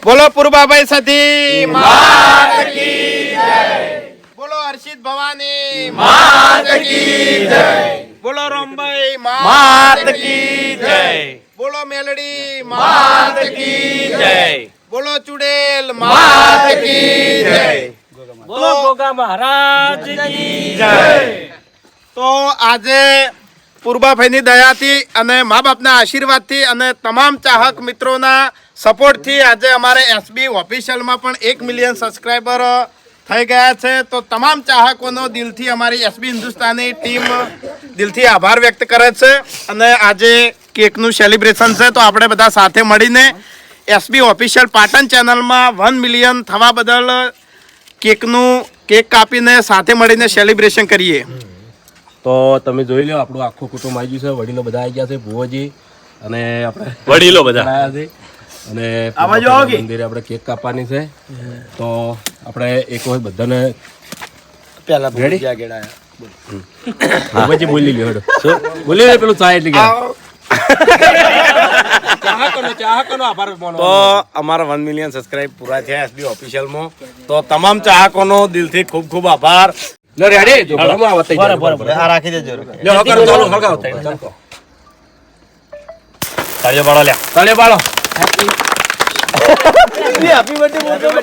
બોલો પૂર્વાભાઈ સતી માત કી જય, બોલો હર્ષિત ભવાની માત કી જય, બોલો રોમભાઈ માત કી જય, બોલો મેલડી માત કી જય, બોલો ચુડેલ માત કી જય, બોલો ગોગા મહારાજ કી જય। તો આજે પૂર્વાભાઈની દયાથી અને મા બાપના આશીર્વાદથી અને તમામ ચાહક મિત્રોના સપોર્ટથી આજે અમારે એસબી ઓફિશિયલમાં પણ 1 મિલિયન સબસ્ક્રાઈબર થઈ ગયા છે। તો તમામ ચાહકોનો દિલથી અમારી એસબી હિન્દુસ્તાની ટીમ દિલથી આભાર વ્યક્ત કરે છે અને આજે કેકનું સેલિબ્રેશન છે તો આપણે બધા સાથે મળીને એસબી ઓફિશિયલ પાટણ ચેનલમાં 1 મિલિયન થવા બદલ કેક કાપીને સાથે મળીને સેલિબ્રેશન કરીએ। તો તમે જોઈ લો આપણું આખું કુટુંબ આવી ગયું છે, વડીલો બધા આવી ગયા છે, ભુવોજી અને આપણે વડીલો બધા આવ્યા છે અને મંદિરે આપણે કેક કાપવાની છે। તો આપણે એક વખત બધાને પહેલા ભુવોજી બોલી લ્યો હેડો બોલી લે પેલું ચા એટલી ગયા ચાહકોનો આભાર માનો। તો અમારા 1 મિલિયન સબસ્ક્રાઇબ પૂરા થયા એસબી ઓફિશિયલમાં, તો તમામ ચાહકોનો દિલથી ખૂબ ખૂબ આભાર। લો રેડી જો ઘરમાં આવત થઈ બરાબર આ રાખી દેજો લો હળગાવ ચાલો હળગાવ તાળીઓ પાડો લ્યા, તાળીઓ પાડો હેપી બર્થડે બોલતો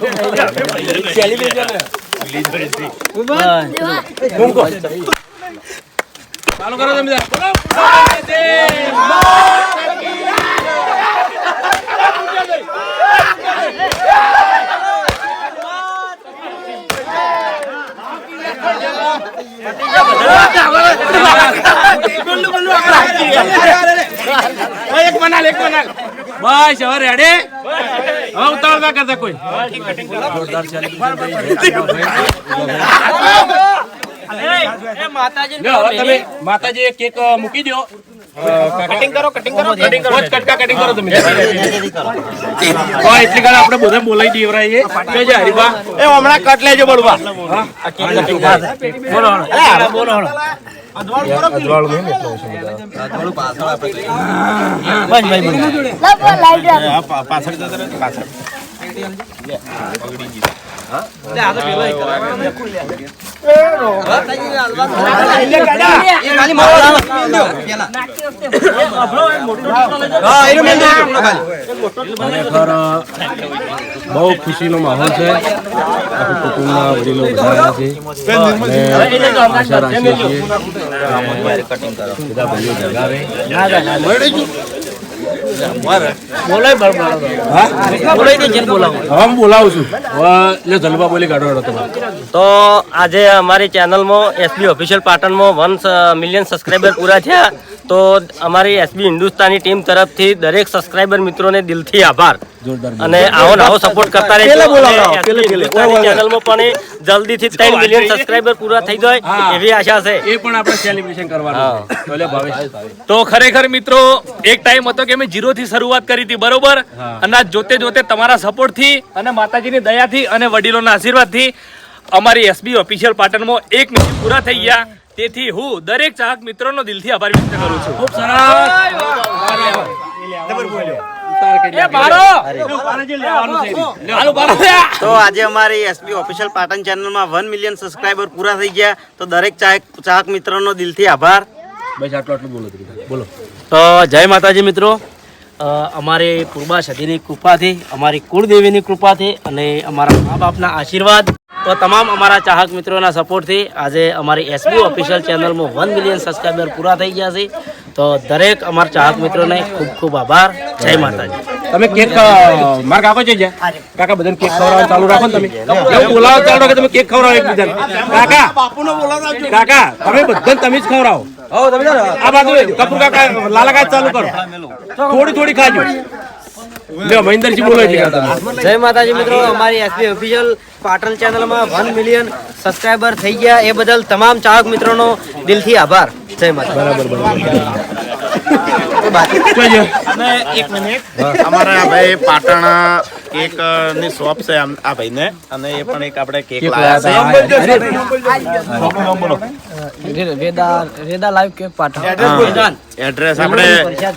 સેલિબ્રેશન ચાલુ કરો તમે એક મનાલ બસ હવે રેડી હવે ઉતાવળ ના કરતા કોઈ તમે માતાજી કેક મૂકી દો કટિંગ કરો કટિંગ કરો તમે એટલી ગાળ આપણે બધા બોલાવી દેવરાઈએ હરીબા એ હમણાં કટ લેજો બળવા બોલો અજવાળું નહીં એટલો પાછળ પાછળ બહુ ખુશીનો માહોલ છે, આખું કુટુંબના વડીલો બધા છે આશા રાખીએ છીએ બધા ભાઈઓ ભેગા રહે। બોલાવું છું જલવા બોલી કાઢો તમારે। તો આજે અમારી ચેનલમાં એસબી ઓફિશિયલ પાટણમાં 1 મિલિયન સબસ્ક્રાઈબર પૂરા થયા, તો અમારી એસબી હિન્દુસ્તાની ટીમ તરફથી દરેક સબસ્ક્રાઈબર મિત્રોને દિલથી આભાર અને આવો સપોર્ટ કરતા રહેજો। ચેનલમાં પણ જલ્દીથી 3 મિલિયન સબસ્ક્રાઈબર પૂરા થઈ જાય એવી આશા છે, એ પણ આપણે સેલિબ્રેશન કરવાનું। તો ખરેખર મિત્રો એક ટાઈમ હતો કે અમે 0 થી શરૂઆત કરી હતી, બરોબર, અને જોતે જોતે તમારા સપોર્ટ થી અને માતાજીની દયાથી અને વડીલોના આશીર્વાદથી અમારી એસબી ઓફિશિયલ પાટણમાં 1 મિલિયન પૂરા થઈ ગયા। તેથી હું દરેક ચાહક મિત્રોનો દિલથી આભાર વ્યક્ત કરું છું। ખૂબ સરસ તો આજે અમારી એસબી ઓફિશિયલ પાટણ ચેનલમાં 1 મિલિયન સબસ્ક્રાઇબર પૂરા થઈ ગયા, તો દરેક ચાહક મિત્રોનો દિલથી આભાર। બસ આટલું બોલો। તો જય માતાજી મિત્રો, અમારી પૂર્વા સદીની કૃપાથી, અમારી કુળદેવીની કૃપાથી અને અમારા મા બાપના આશીર્વાદ, તો તમામ અમારા ચાહક મિત્રોના સપોર્ટથી આજે અમારી એસબી ઓફિશિયલ ચેનલમાં 1 મિલિયન સબસ્ક્રાઈબર પૂરા થઈ ગયા છે। તો દરેક અમારા ચાહક મિત્રોને ખૂબ ખૂબ આભાર। જય માતાજી। તમે કેક માર્ક આપો છે કાકા, બધાને કેક ખવડાવવાનું ચાલુ રાખો ને તમે એવું બોલાવો ચાલુ રાખો, તમે કેક ખવડાવો એકબીજાને। કાકા તમે બધાને તમે જ ખવડાવો। આ બાજુ કપૂર કાકા લાલા કાકા ચાલુ કરો, થોડી ખાજો। મહેન્દ્રજી બોલો જય માતાજી મિત્રો, અમારી એસબી ઓફિશિયલ પાટણ ચેનલમાં 1 મિલિયન સબસ્ક્રાઈબર થઈ ગયા એ બદલ તમામ ચાહક મિત્રોનો દિલથી આભાર। અમારા ભાઈ પાટણ કેક ની શોપ છે આ ભાઈને, અને એ પણ એક આપણે કેક લાયા છે. એડ્રેસ આપણે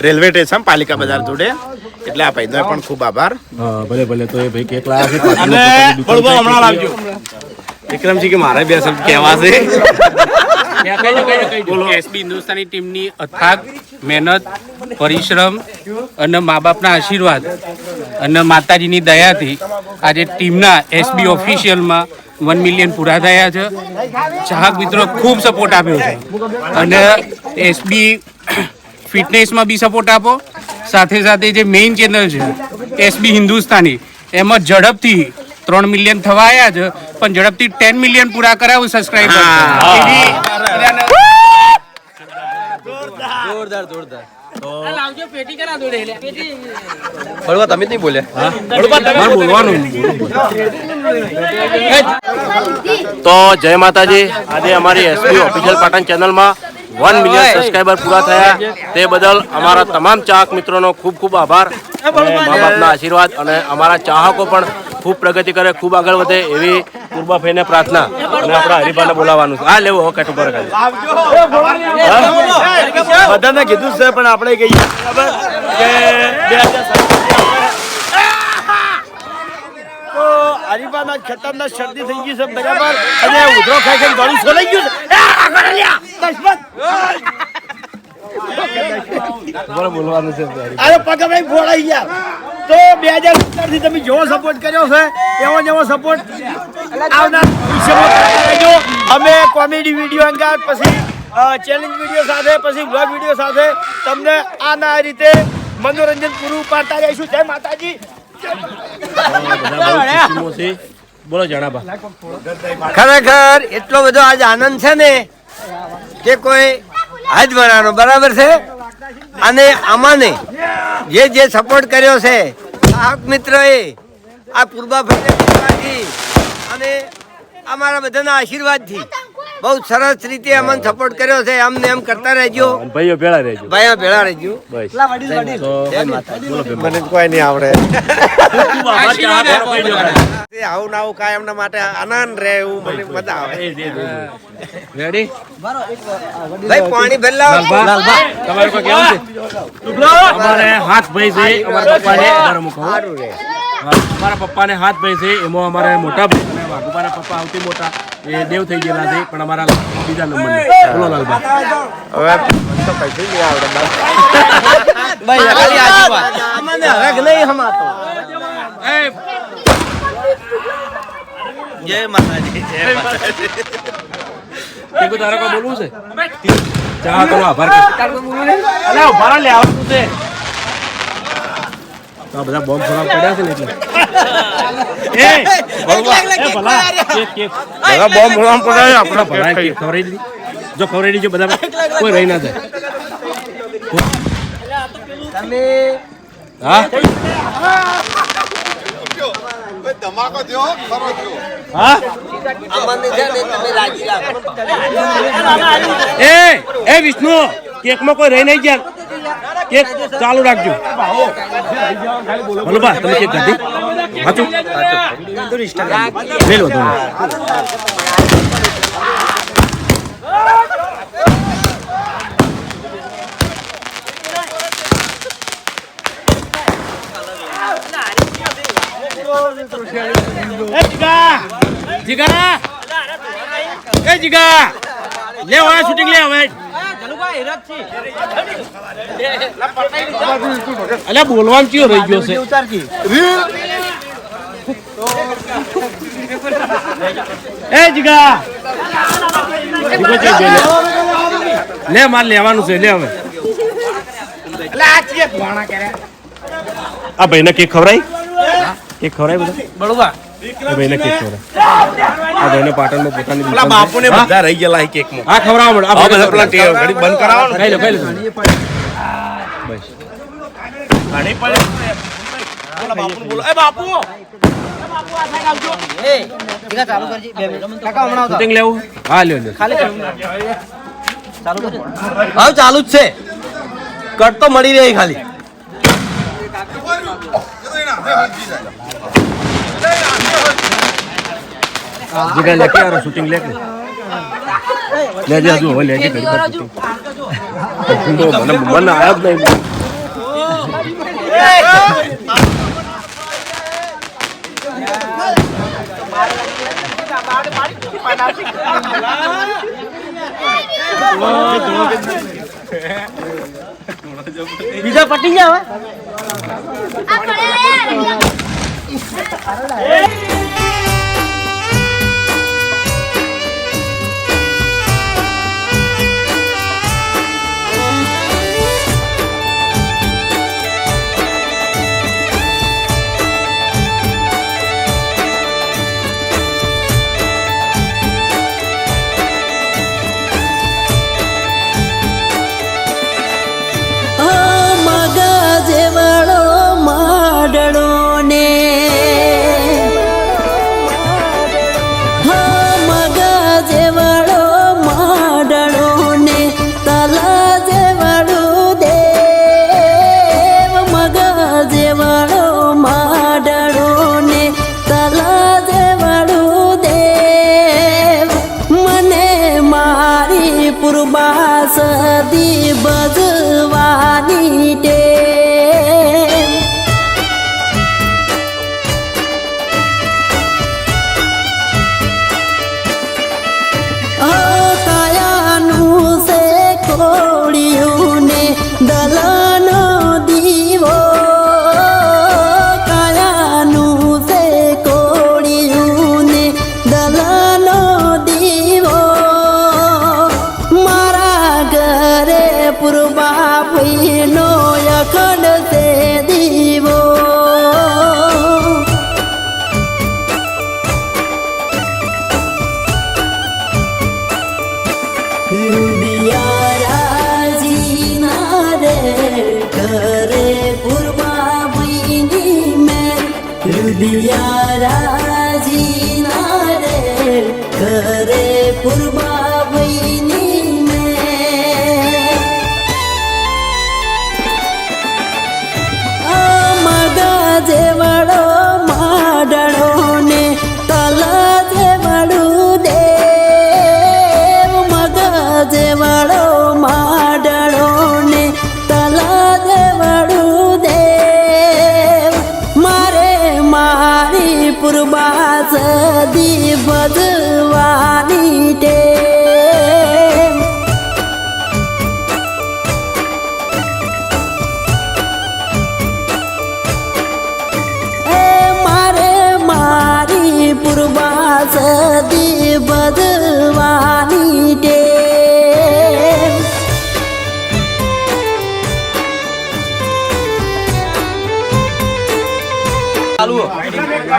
રેલવે સ્ટેશન પાલિકા બજાર જોડે, એટલે આ ભાઈનો પણ ખૂબ આભાર. ભલે ભલે. તો એ ભાઈ કેક લાયા છે અને બળવો હમણાં લાવજો. વિક્રમસિંહ કે મારે બે શબ્દ કહેવા છે. એસબી હિન્દુસ્તાની ટીમની અથાગ મહેનત, પરિશ્રમ અને મા બાપના આશીર્વાદ અને માતાજીની દયાથી આજે ટીમના એસબી ઓફિશિયલમાં 1 મિલિયન પૂરા થયા છે. ચાહક મિત્રો ખૂબ સપોર્ટ આપ્યો છે, અને એસબી ફિટનેસમાં બી સપોર્ટ આપો. સાથે સાથે જે મેઇન ચેનલ છે એસબી હિન્દુસ્તાની, એમાં ઝડપથી 3 મિલિયન થવા આવ્યા છે, પણ ઝડપથી 10 મિલિયન પૂરા કરાવું સબસ્ક્રાઇબર. તો જય માતાજી. આજે અમારી એસબી ઓફિશિયલ પાટણ ચેનલમાં 1 મિલિયન સબસ્ક્રાઇબર પૂરા થયા, તે બદલ અમારા તમામ ચાહક મિત્રોનો ખૂબ ખૂબ આભાર. અને મા બાપના આશીર્વાદ અને અમારા ચાહકો પણ ખૂબ પ્રગતિ કરે, ખૂબ આગળ વધે એવી પૂર્બાભાઈને પ્રાર્થના. અને આપણા હરિભાઈને બોલાવવાનું છે. હા લેવો કટ ઉપર બધાને કીધું છે, પણ આપણે કહીએ તો હરીફાના ખતરનાક શરદી થઈ ગઈ છે બરાબર, અને ઉધરો ખાઈ ખાઈ ગળું છોલાઈ ગયું છે. અરે પગ ભાઈ ફોડાઈ ગયા. તો 2017 થી તમે જેવો સપોર્ટ કર્યો છે એવો જેવો સપોર્ટ આવનાર ભવિષ્યમાં કરતા રહેજો. અમે કોમેડી વિડીયો અંગાત, પછી ચેલેન્જ વિડીયો સાથે, પછી બ્લોગ વિડીયો સાથે તમને આના રીતે મનોરંજન પૂરું પાડતા રહીશું. જય માતાજી. બોલો જણાબા. ખરેખર એટલો બધો આજ આનંદ છે ને કે કોઈ હદ બનાવવાનો બરાબર છે. અને આમાંને જે સપોર્ટ કર્યો છે ચાહક મિત્રોએ, આ પૂર્વાભાઈ અને અમારા બધાના આશીર્વાદથી બહુ સરસ રીતે અમને સપોર્ટ કર્યો છે. અમને એમ કરતા રહેજો, ભાઈઓ ભેળા રહેજો. ભાઈઓ ભેળા રહેજો. મને કોઈ નહીં આવડે. આવું ના આવું કાયમ ના માટે આનંદ રહે એવું મને મજા આવે. રેડી? ભાઈ પાણી ભરલાવ. તમારે કોઈ કેવું છે? અમારે હાથ ભાઈ છે, અમારા પપ્પાને ઘરે મૂકો. અમારા પપ્પાને હાથ ભાઈ છે, એમાં અમારે મોટા ભાઈ અને વાઘુબાના પપ્પા સૌથી મોટા એ દેવ થઈ ગયેલા છે, પણ અમારા બીજા નંબર. બોલો લાલભાઈ. હવે તો કશું નહીં આવડે. અમને હરખ નહીં હમાતો. જય માતાજી. જય માતાજી. ટીકુ તારે કોઈ બોલવું છે? ચાહકોનો આભાર કે. અલે ઉભા રહો, લે આવતું છે. તો આ બધા બોમ્બ ફોડા પડ્યા છે ને એટલે. બધા બોમ્બ બોલામ પડાય આપણે ભરાય કે ખવરાઈ દીધી. જો ખવરાઈ દીધી બધા કોઈ રહી ના જાય. તમે હા ધમાકો થયો ખરો થયો. હા અમને છે ને તમે રાજી લાગો. એ વિષ્ણુ, કેકમાં કોઈ રહી નહીં ગયા. કેક ચાલુ રાખજો. બોલો બા, તમે કેક કાઢી હાચું લઈ લો તમે. જીગા એ જીગા લે હવે શૂટિંગ લે હવે. અલ્યા બોલવાનું ચિયો રહી ગયો છે. એ જીગા લે માર લેવાનું છે. લે હવે આ ભાઈને કેક ખવડાય. કેક ખવડાય બધા બળવા. એ ભાઈને કેક ખવડાય. આ ભાઈને પાટણમાં પોતાની દુકાન બાપુને બધા રહી ગયેલા કેકમાં. આ ખવડાવો મળે. આ બધા પેલા ટેવ ઘડી બંધ કરાવો ને. ખાઈ લો ખાઈ લો. બસ ઘણી પડે. બોલો બાપુ બોલો. એ બાપુ શૂટિંગ લેવું. હા લ્યો લ્યો. હા ચાલુ જ છે, કટ તો મળી રહી ખાલી. જગ્યાએ લેકે યાર શૂટિંગ લેકે લેજે હજુ હવે લેજે ઘડી પર શૂટિંગ તો મને આયા જ નહીં. બીજા પટી ગયા સદી બજવાની ટેવ કાયાનું છે કોળિયું ને દલનો દીવો, કાયાનું છે કોળિયું ને દલનો દીવો, પૂર્વા ભઈનો અખંડ છે દીવો. રાજીના રે કરે પૂર્વા ભઈની મેં, રાજીના રે કરે પૂર્વા ભઈની જેવડો માડણો ને તલ જેવડું દેવ, મગ જેવડો માડણો ને તલ જેવડું દેવ, મારે મારી પૂર્વા સદી ભજવાની ટેવ. પૂર્વા સદી બદવાની ટેવ.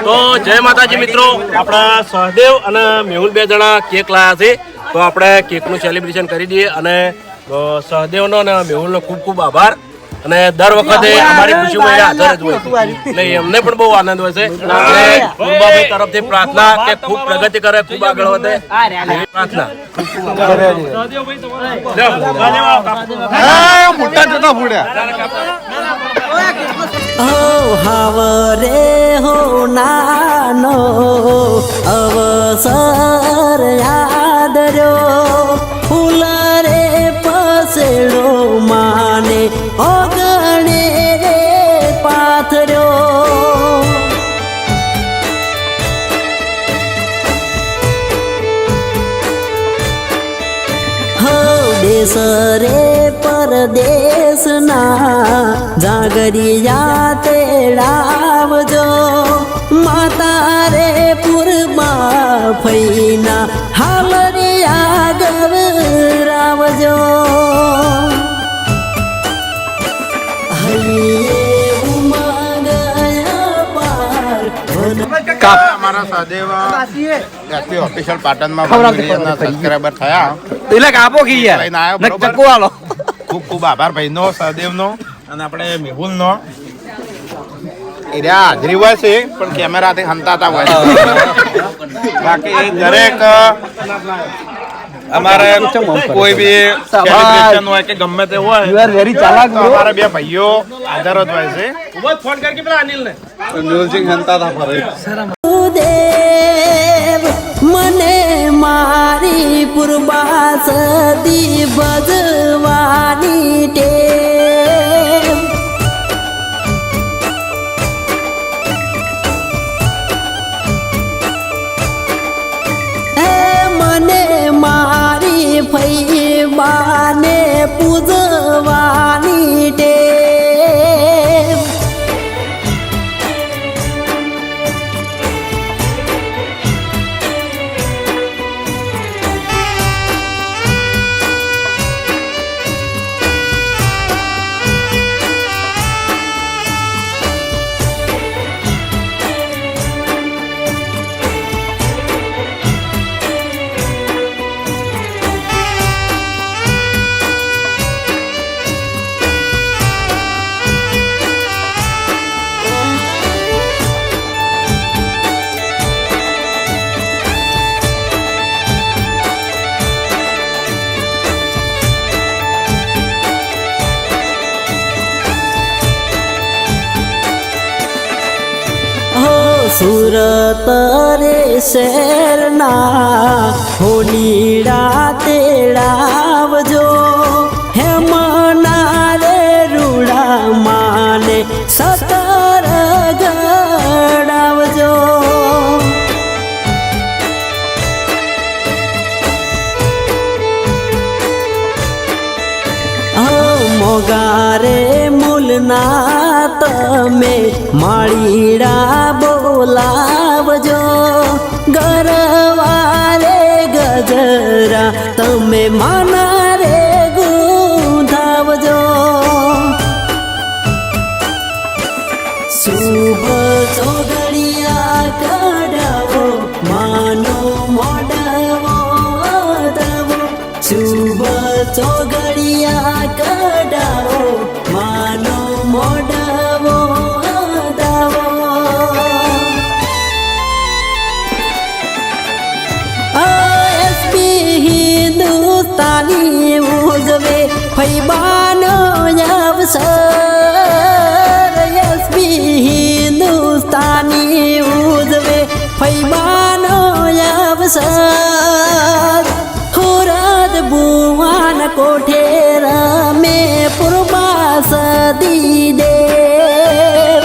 તો જય માતાજી મિત્રો, આપણા સહદેવ અને મેહુલ 2 જણા કેક લાયા છે, તો આપણે કેકનું સેલિબ્રેશન કરી દઈએ. અને સહદેવનો અને મેહુલનો ખૂબ ખૂબ આભાર. અને દર વખતે અમારી ખુશીમાં એ હાજર જ હોય એટલે એમને પણ બહુ આનંદ હોય છે. અને પૂર્વાભાઈ તરફથી પ્રાર્થના કે ખૂબ પ્રગતિ કરે, ખૂબ આગળ વધે એવી પ્રાર્થના. હાવરે હો નાનો અવસર યાદ રહ્યો, ફૂલ રે પસેડો માને ઓગણે રે પાથર્યો. દેશ રે પરદેશના જાગરિયા તેડાવજો, માતા રે પૂર્વા ફઈના હાલરિયા ગવરાવજો. અમારા સહદેવ એસપી ઓફિશિયલ પાટણમાં સબસ્ક્રાઇબર થયા એટલે કાપો કી યાર લઈને આવ્યો, બરોબર? ચક્કુ આલો. ખૂબ ખૂબ આભાર ભાઈનો, સહદેવનો અને આપણે મેહુલનો. એરિયા હાજરી હોય છે પણ કેમેરાથી હંતાતા હોય છે. બાકી દરેક અમારે કોઈ બી celebration હોય કે ગમે તે હોય તો અમારા બે ભાઈઓ હાજર જ હોય છે. ફોન કર કે પેલા અનિલ ને દેવ મને મારી પૂર્વાસદી ભજવાની ટેવ મને મારી ફૈબાને પૂજવાની ટેવ સુરત રે શહેરના હોલીડા તેડાવજો હેમના રે રૂડા માને સતર ગડાવજો મોગારે મૂલના તમે માળીડા બોલાવજો ગરવારે ગજરા તમે માના રે ગુંધાવજો શુભ ચોગડિયા કઢાવો માનો મોડવો દવો શુભ ચોગડિયા કઢાવો માનો મોડવો દવો એસપી હિન્દુસ્તાની ઉજવે ફૈબાનો અવસર એસપી હિન્દુસ્તાની ઉજવે ફૈબાનો અવસર હુરદ બુવાન કોઠે રમે પૂર્વાસદી દેવ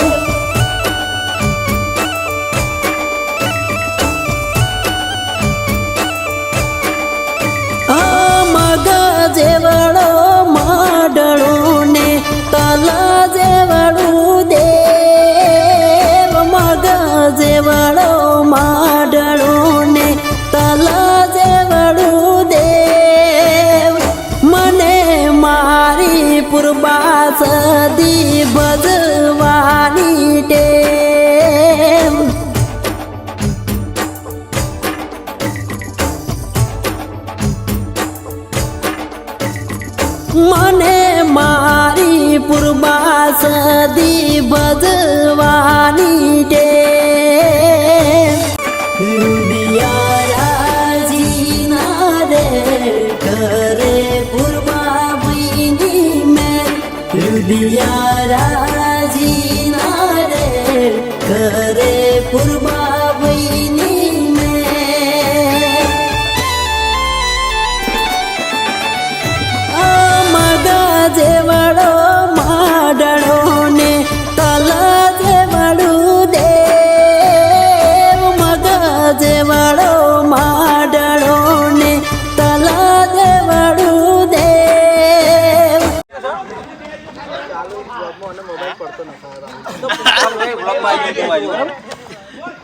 મગ જેવડો મડળો ને તલ જેવડું દેવ મગ જેવડો મડળો ને તલ જેવડું દેવ મને મારી પૂર્વાસદી ભજવાની ટેવ મને મારી પૂર્વાસદી ભજવાની ટેવ રૂડિયા રાજીના રે કરે પૂર્વા ભઈની મેં રૂડિયા રાજીના રે કરે પૂર્વા ભઈની મેં જેવડો માડળો ને તલ જેવડું દેવ મગ જેવડો માડળો ને તલ જેવડું દેવ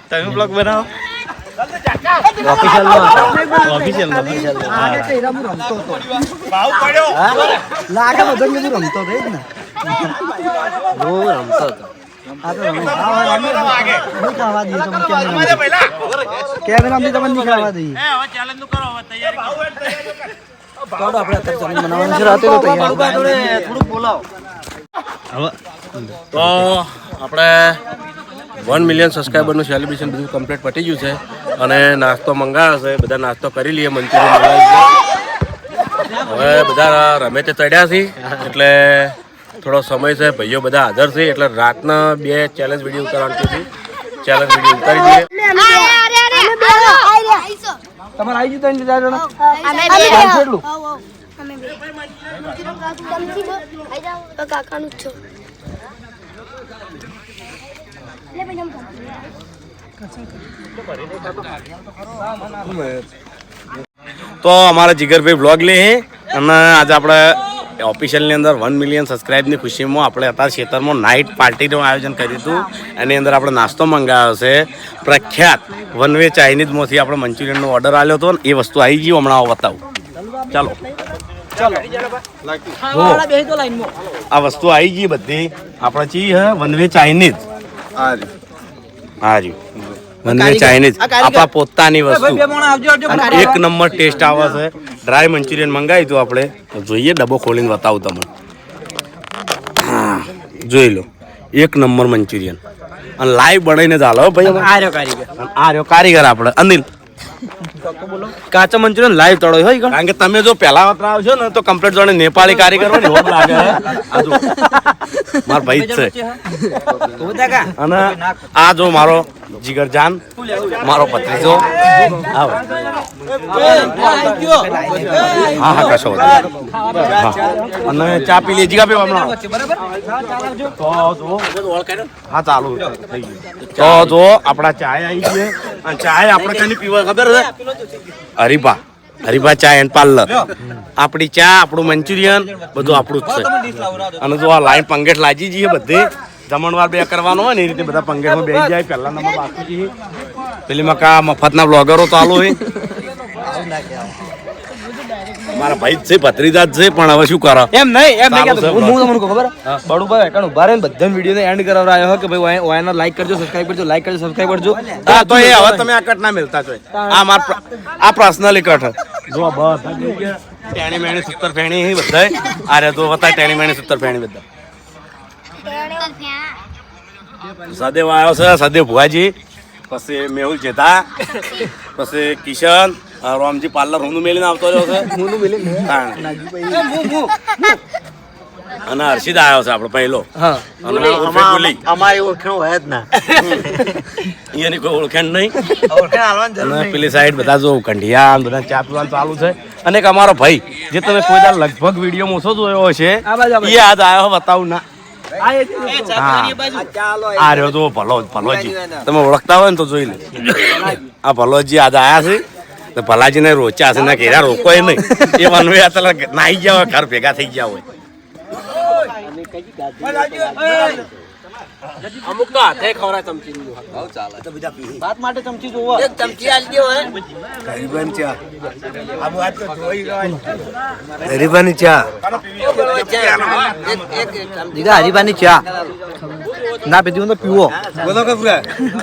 તમે બ્લોગ બનાવો લાગે બધો રમતો હતો જ ને હું રમતો હતો આ તો ખાવા દઈએ તમે કેમેરામાંથી તમે નહીં ખાવા દઈએ આપણે અત્યારે ચેલેન્જ બનાવવાનું છે રાતે તો તૈયાર થોડું બોલાવો તો આપણે 1 મિલિયન સબસ્ક્રાઈબરનું સેલિબ્રેશન બધું કમ્પ્લીટ પતી ગયું છે અને નાસ્તો મંગાવ્યો છે. બધા નાસ્તો કરી લઈએ. મંચુરિયન મંગાવી હવે બધા રમે તે ચડ્યા છે એટલે થોડો સમય છે. ભાઈઓ બધા હાજર છે એટલે રાતના 2 ચેલેન્જ વિડીયો ઉતારવાની છે. ચેલેન્જ વિડીયો ઉતારી દઈએ. તમારે આવી જતો કાકાનું છો તો અમારા જીગરભાઈ બ્લોગ લે છે અને આજે આપણે ઓફિશિયલની અંદર 1 મિલિયન સબસ્ક્રાઇબની ખુશીમાં આપણે અત્યારે ખેતરમાં નાઇટ પાર્ટીનું આયોજન કર્યું હતું. એની અંદર આપણે નાસ્તો મંગાવ્યો છે. પ્રખ્યાત વન વે ચાઇનીઝમાંથી આપણે મંચુરિયનનો ઓર્ડર આવ્યો હતો ને એ વસ્તુ આવી ગઈ. હમણાં બતાવું. ચાલો આ વસ્તુ આવી ગઈ બધી આપણે ચી હે વન વે ચાઇનીઝ. હા જી વન વે ચાઇનીઝ આપણા પોતાની વસ્તુ એક નંબર ટેસ્ટ આવે છે. ડ્રાય મંચુરિયન મંગાવી હતું આપણે. જોઈએ ડબ્બો ખોલીને બતાવું તમને. હા જોઈ લો એક નંબર મંચુરિયન અને લાઈવ બનાવીને જ હાલો ભાઈ. આ રહ્યો કારીગર આપણે અનિલ. કાચા મંચુરિયન લાઈવ તળો હોય કારણ કે તમે જો પહેલા વખત આવશો ને તો કમ્પ્લીટ જોડે નેપાળી કારીગર હોય ને એવો જ લાગે. આ જો મારો ભાઈ જ છે. અને આ જો મારો જીગર જાન મારો ભત્રીજો. હા હા કશો અને ચા પી લે જીગા પીવા હમણાં. હા ચાલુ થઈ ગયું. તો જો આપણા ચાય આવી છે અને ચાય આપણે કઈ પીવા ખબર છે? હરીબા ચા એન્ડ પાર્લર. આપણી ચા આપણું મંચુરિયન બધું આપણું જ છે. અને જો આ લાઈન પંગેટ લાગી જઈએ બધે જમણવાર બે કરવાનો હોય ને એ રીતે બધા પંગેટમાં બેસી જાય. પહેલા નંબર બાકી જઈએ પેલી મકા મફતના બ્લોગરો ચાલુ હોય. મારા ભાઈ જ છે ભત્રીજા જ છે પણ હવે શું કરો એમ નહીં એમ નહીં કહેતો. હું તમને ખબર બડુભાઈ એકણ ઉભા રહે બધા વિડીયોને એન્ડ કરાવવા આવ્યો કે ભાઈ ઓયના લાઈક કરજો સબસ્ક્રાઇબ કરજો લાઈક કરજો સબસ્ક્રાઇબ કરજો. હા તો એ હવે તમે આ કટ ના મિલતા છો. આ પર્સનલી કટ જો બધા ટેણી મેણી 70 ફેણી બધા આ રે તો બતા ટેણી મેણી 70 ફેણી બધા. સદેવ આવ્યો છે. સદેવ ભુવાજી પછી મેહુલ ચેતા પછી કિશન રામજી પાર્લર હું મેલીને આવતો રહ્યો છે. અને હર્ષિદ આવ્યો છે આપણો પહેલો. અમારી ઓળખાણ હોય જ ના. એની કોઈ ઓળખાણ નહીં. પેલી સાઈડ બધા જો કંઢિયા બધા ચા પીવાનું ચાલુ છે. અને એક અમારો ભાઈ જે તમે કોઈ દાડ લગભગ વિડીયો ઓછો જોયો હશે એ આજ આવ્યો બતાવું ના. આ રહ્યો જો ભલોજી તમે ઓળખતા હોય ને તો જોઈ લે. આ ભલોજી આજે આયા છે તો ભલાજીને રોચ્યા છે ને ઘેરા રોકો એ નહીં. એ વનવે નાહી ગયા હોય ઘર ભેગા થઈ ગયા હોય. અમુક તો હાથે ખવરાય ચમચી વાત માટે ચમચી જોવો એક ચમચી આલી દો હે ગરીબાની ચા આબુ હાથ તો જોઈ ગયો ગરીબાની ચા દીદા હરીબાની ચા ના પીધી તો પીવો બોલો કે પૂરા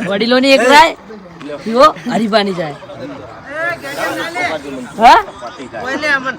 વડીલોની એક રાય પીવો હરીબાની જાય હા ઓલે અમન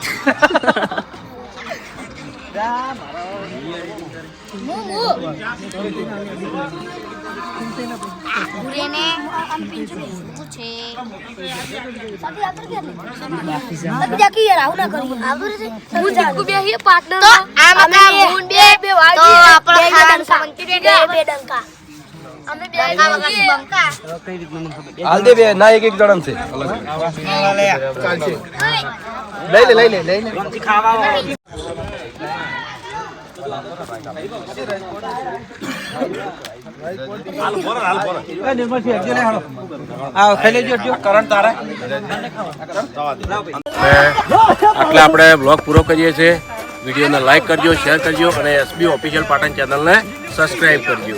હાલ દે બે ના એક જણમ છે લઈ લે એટલે આપણે બ્લોગ પૂરો કરીએ છીએ. વિડીયોને લાઈક કરજો, શેર કરજો અને એસબી ઓફિશિયલ પાટણ ચેનલને સબસ્ક્રાઇબ કરજો.